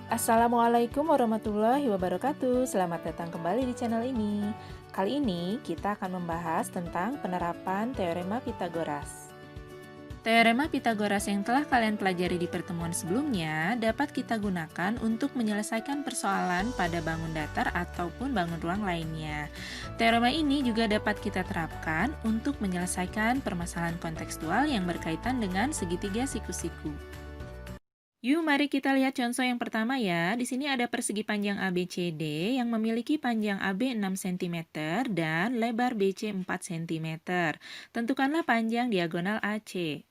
Assalamualaikum warahmatullahi wabarakatuh. Selamat datang kembali di channel ini. Kali ini kita akan membahas tentang penerapan teorema Pitagoras. Teorema Pitagoras yang telah kalian pelajari di pertemuan sebelumnya dapat kita gunakan untuk menyelesaikan persoalan pada bangun datar ataupun bangun ruang lainnya. Teorema ini juga dapat kita terapkan untuk menyelesaikan permasalahan kontekstual yang berkaitan dengan segitiga siku-siku. Yuk, mari kita lihat contoh yang pertama ya. Di sini ada persegi panjang ABCD yang memiliki panjang AB 6 cm dan lebar BC 4 cm. Tentukanlah panjang diagonal AC.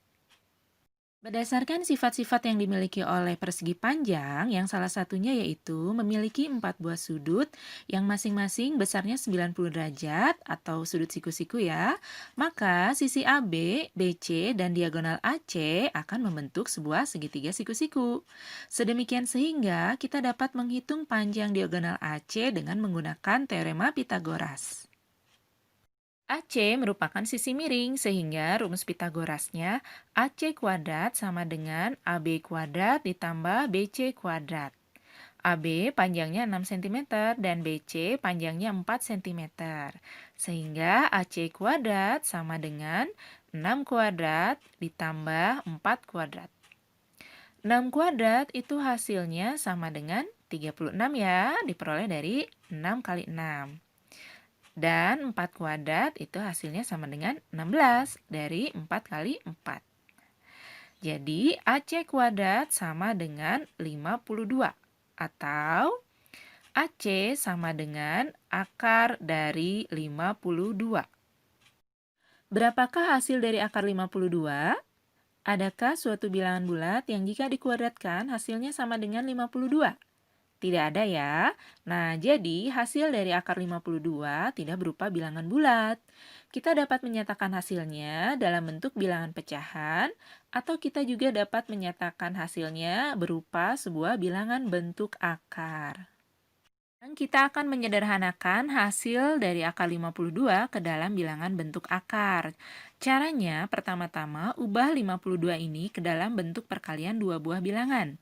Berdasarkan sifat-sifat yang dimiliki oleh persegi panjang, yang salah satunya yaitu memiliki 4 buah sudut yang masing-masing besarnya 90 derajat atau sudut siku-siku ya, maka sisi AB, BC, dan diagonal AC akan membentuk sebuah segitiga siku-siku. Sedemikian sehingga kita dapat menghitung panjang diagonal AC dengan menggunakan teorema Pitagoras. AC merupakan sisi miring, sehingga rumus Pitagorasnya AC kuadrat sama dengan AB kuadrat ditambah BC kuadrat. AB panjangnya 6 cm dan BC panjangnya 4 cm. Sehingga AC kuadrat sama dengan 6 kuadrat ditambah 4 kuadrat. 6 kuadrat itu hasilnya sama dengan 36 ya, diperoleh dari 6 kali 6. Dan 4 kuadrat itu hasilnya sama dengan 16 dari 4 kali 4. Jadi AC kuadrat sama dengan 52 atau AC sama dengan akar dari 52. Berapakah hasil dari akar 52? Adakah suatu bilangan bulat yang jika dikuadratkan hasilnya sama dengan 52? Tidak ada ya. Nah, jadi hasil dari akar 52 tidak berupa bilangan bulat. Kita dapat menyatakan hasilnya dalam bentuk bilangan pecahan, atau kita juga dapat menyatakan hasilnya berupa sebuah bilangan bentuk akar. Dan kita akan menyederhanakan hasil dari akar 52 ke dalam bilangan bentuk akar. Caranya, pertama-tama ubah 52 ini ke dalam bentuk perkalian dua buah bilangan.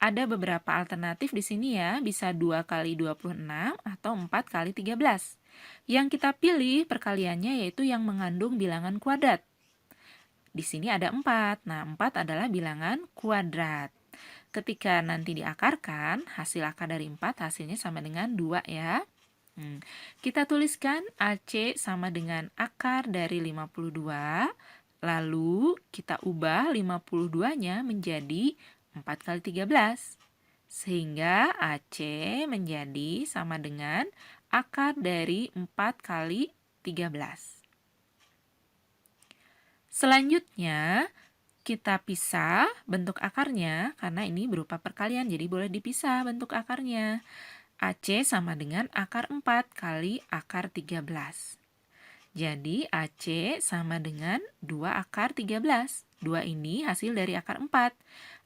Ada beberapa alternatif di sini ya, bisa 2 kali 26 atau 4 kali 13. Yang kita pilih perkaliannya yaitu yang mengandung bilangan kuadrat. Di sini ada 4. Nah, 4 adalah bilangan kuadrat. Ketika nanti diakarkan, hasil akar dari 4 hasilnya sama dengan 2 ya. Kita tuliskan AC sama dengan akar dari 52, lalu kita ubah 52-nya menjadi 4 kali 13. Sehingga AC menjadi sama dengan akar dari 4 kali 13. Selanjutnya, kita pisah bentuk akarnya karena ini berupa perkalian, jadi boleh dipisah bentuk akarnya. AC sama dengan akar 4 kali akar 13. Jadi AC sama dengan 2 akar 13. 2 ini hasil dari akar 4.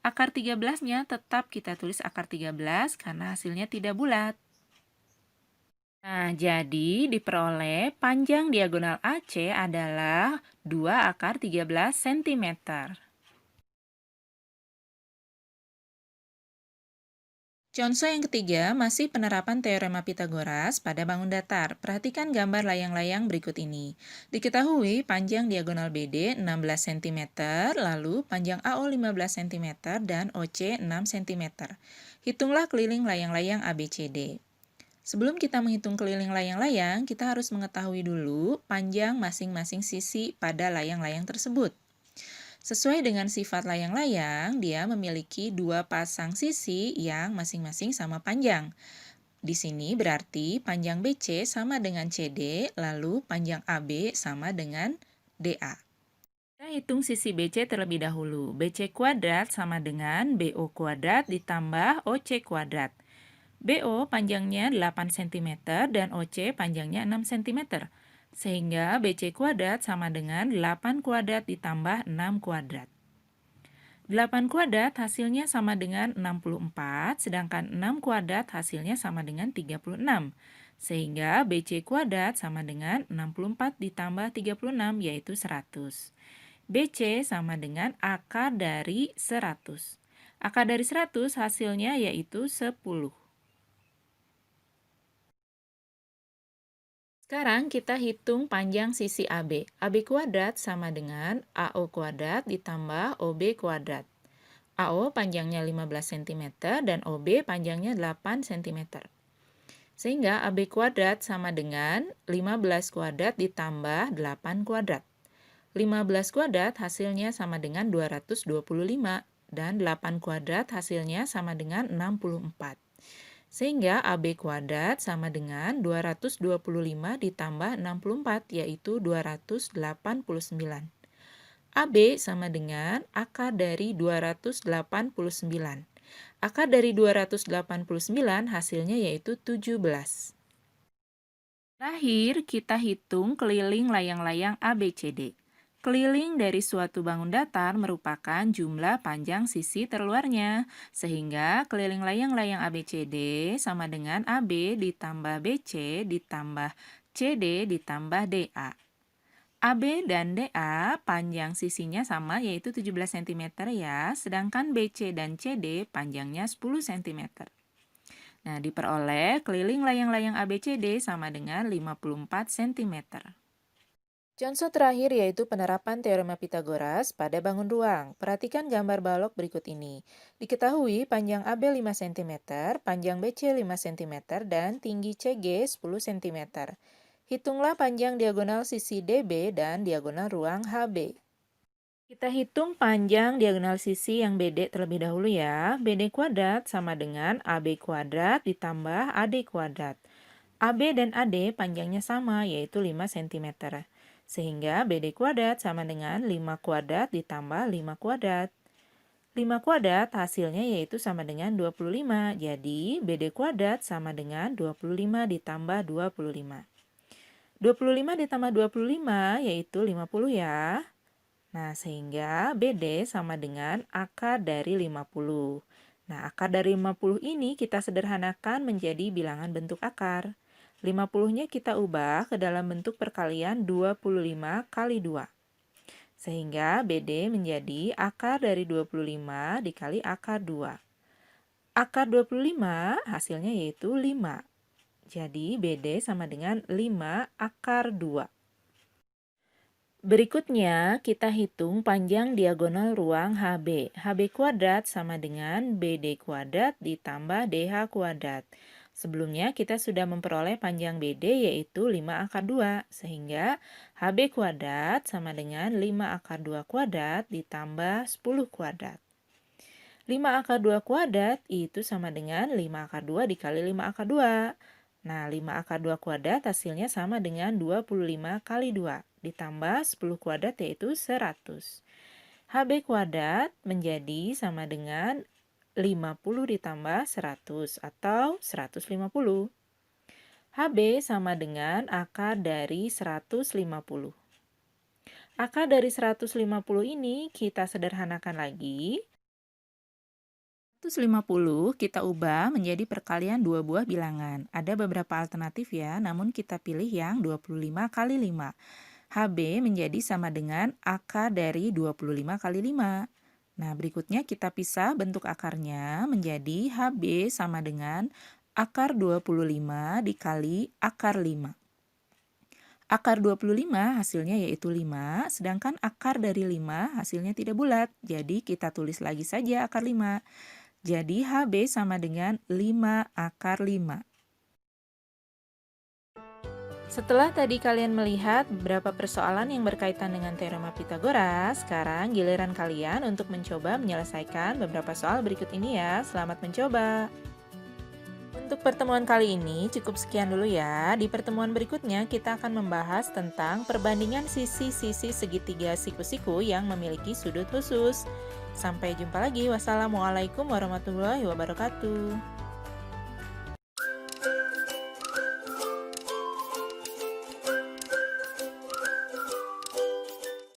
Akar 13-nya tetap kita tulis akar 13 karena hasilnya tidak bulat. Nah, jadi diperoleh panjang diagonal AC adalah 2 akar 13 cm. Contoh yang ketiga masih penerapan teorema Pitagoras pada bangun datar. Perhatikan gambar layang-layang berikut ini. Diketahui panjang diagonal BD 16 cm, lalu panjang AO 15 cm dan OC 6 cm. Hitunglah keliling layang-layang ABCD. Sebelum kita menghitung keliling layang-layang, kita harus mengetahui dulu panjang masing-masing sisi pada layang-layang tersebut. Sesuai dengan sifat layang-layang, dia memiliki dua pasang sisi yang masing-masing sama panjang. Di sini berarti panjang BC sama dengan CD, lalu panjang AB sama dengan DA. Kita hitung sisi BC terlebih dahulu. BC kuadrat sama dengan BO kuadrat ditambah OC kuadrat. BO panjangnya 8 cm dan OC panjangnya 6 cm. Sehingga BC kuadrat sama dengan 8 kuadrat ditambah 6 kuadrat. 8 kuadrat hasilnya sama dengan 64, sedangkan 6 kuadrat hasilnya sama dengan 36. Sehingga BC kuadrat sama dengan 64 ditambah 36 yaitu 100. BC sama dengan akar dari 100. Akar dari 100 hasilnya yaitu 10. Sekarang kita hitung panjang sisi AB. AB kuadrat sama dengan AO kuadrat ditambah OB kuadrat. AO panjangnya 15 cm dan OB panjangnya 8 cm. Sehingga AB kuadrat sama dengan 15 kuadrat ditambah 8 kuadrat. 15 kuadrat hasilnya sama dengan 225 dan 8 kuadrat hasilnya sama dengan 64. Sehingga AB kuadrat sama dengan 225 ditambah 64, yaitu 289. AB sama dengan akar dari 289. Akar dari 289 hasilnya yaitu 17. Terakhir, kita hitung keliling layang-layang ABCD. Keliling dari suatu bangun datar merupakan jumlah panjang sisi terluarnya, sehingga keliling layang-layang ABCD sama dengan AB ditambah BC ditambah CD ditambah DA. AB dan DA panjang sisinya sama yaitu 17 cm ya, sedangkan BC dan CD panjangnya 10 cm. Nah, diperoleh keliling layang-layang ABCD sama dengan 54 cm. Contoh terakhir yaitu penerapan teorema Pitagoras pada bangun ruang. Perhatikan gambar balok berikut ini. Diketahui panjang AB 5 cm, panjang BC 5 cm, dan tinggi CG 10 cm. Hitunglah panjang diagonal sisi DB dan diagonal ruang HB. Kita hitung panjang diagonal sisi yang BD terlebih dahulu ya. BD kuadrat sama dengan AB kuadrat ditambah AD kuadrat. AB dan AD panjangnya sama yaitu 5 cm. Sehingga BD kuadrat sama dengan 5 kuadrat ditambah 5 kuadrat. 5 kuadrat hasilnya yaitu sama dengan 25. Jadi BD kuadrat sama dengan 25 ditambah 25. 25 ditambah 25 yaitu 50 ya. Nah, sehingga BD sama dengan akar dari 50. Nah, akar dari 50 ini kita sederhanakan menjadi bilangan bentuk akar. 50-nya kita ubah ke dalam bentuk perkalian 25 kali 2. Sehingga BD menjadi akar dari 25 dikali akar 2. Akar 25 hasilnya yaitu 5. Jadi BD sama dengan 5 akar 2. Berikutnya kita hitung panjang diagonal ruang HB. HB kuadrat sama dengan BD kuadrat ditambah DH kuadrat. Sebelumnya kita sudah memperoleh panjang BD yaitu 5 akar 2, sehingga HB kuadrat sama dengan 5 akar 2 kuadrat ditambah 10 kuadrat. 5 akar 2 kuadrat itu sama dengan 5 akar 2 dikali 5 akar 2. Nah, 5 akar 2 kuadrat hasilnya sama dengan 25 kali 2, ditambah 10 kuadrat yaitu 100. HB kuadrat menjadi sama dengan 50 ditambah 100 atau 150. HB sama dengan akar dari 150. Akar dari 150 ini kita sederhanakan lagi. 150 kita ubah menjadi perkalian dua buah bilangan. Ada beberapa alternatif ya, namun kita pilih yang 25 kali 5. HB menjadi sama dengan akar dari 25 kali 5. Nah, berikutnya kita pisah bentuk akarnya menjadi HB sama dengan akar 25 dikali akar 5. Akar 25 hasilnya yaitu 5, sedangkan akar dari 5 hasilnya tidak bulat. Jadi kita tulis lagi saja akar 5. Jadi HB sama dengan 5 akar 5. Setelah tadi kalian melihat beberapa persoalan yang berkaitan dengan teorema Pitagoras, sekarang giliran kalian untuk mencoba menyelesaikan beberapa soal berikut ini ya. Selamat mencoba! Untuk pertemuan kali ini cukup sekian dulu ya. Di pertemuan berikutnya kita akan membahas tentang perbandingan sisi-sisi segitiga siku-siku yang memiliki sudut khusus. Sampai jumpa lagi. Wassalamualaikum warahmatullahi wabarakatuh.